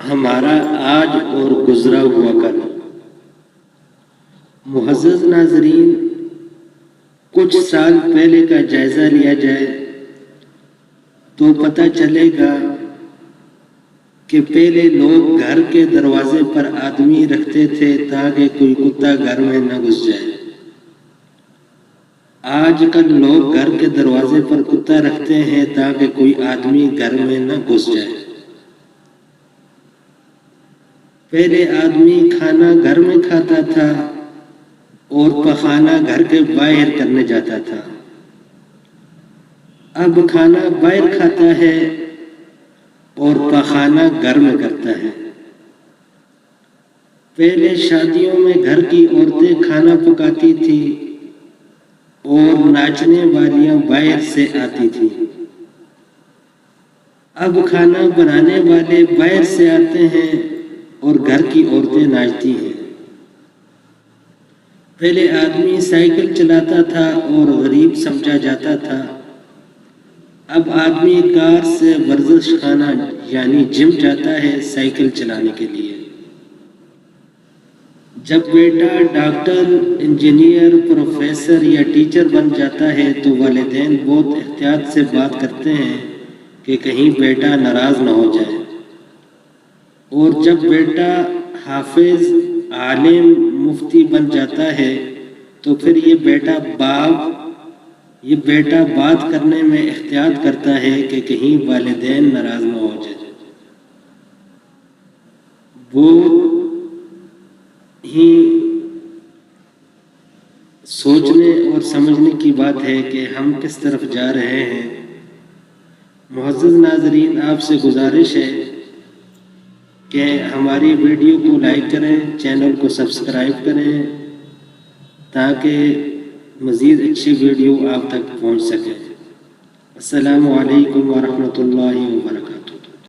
ہمارا آج اور گزرا ہوا کل۔ معزز ناظرین، کچھ سال پہلے کا جائزہ لیا جائے تو پتہ چلے گا کہ پہلے لوگ گھر کے دروازے پر آدمی رکھتے تھے تاکہ کوئی کتا گھر میں نہ گھس جائے۔ آج کل لوگ گھر کے دروازے پر کتا رکھتے ہیں تاکہ کوئی آدمی گھر میں نہ گھس جائے۔ پہلے آدمی کھانا گھر میں کھاتا تھا اور پخانہ گھر کے باہر کرنے جاتا تھا۔ اب کھانا باہر کھاتا ہے اور پخانہ گھر میں کرتا ہے۔ پہلے شادیوں میں گھر کی عورتیں کھانا پکاتی تھی اور ناچنے والیاں باہر سے آتی تھیں۔ اب کھانا بنانے والے باہر سے آتے ہیں اور گھر کی عورتیں ناچتی ہیں۔ پہلے آدمی سائیکل چلاتا تھا اور غریب سمجھا جاتا تھا۔ اب آدمی کار سے ورزش خانہ یعنی جم جاتا ہے سائیکل چلانے کے لیے۔ جب بیٹا ڈاکٹر، انجینئر، پروفیسر یا ٹیچر بن جاتا ہے تو والدین بہت احتیاط سے بات کرتے ہیں کہ کہیں بیٹا ناراض نہ ہو جائے۔ اور جب بیٹا حافظ، عالم، مفتی بن جاتا ہے تو پھر یہ بیٹا بات کرنے میں احتیاط کرتا ہے کہ کہیں والدین ناراض نہ ہو جائے۔ بہت ہی سوچنے اور سمجھنے کی بات ہے کہ ہم کس طرف جا رہے ہیں۔ معزز ناظرین، آپ سے گزارش ہے کہ ہماری ویڈیو کو لائک کریں، چینل کو سبسکرائب کریں تاکہ مزید اچھی ویڈیو آپ تک پہنچ سکے۔ السلام علیکم ورحمۃ اللہ وبرکاتہ۔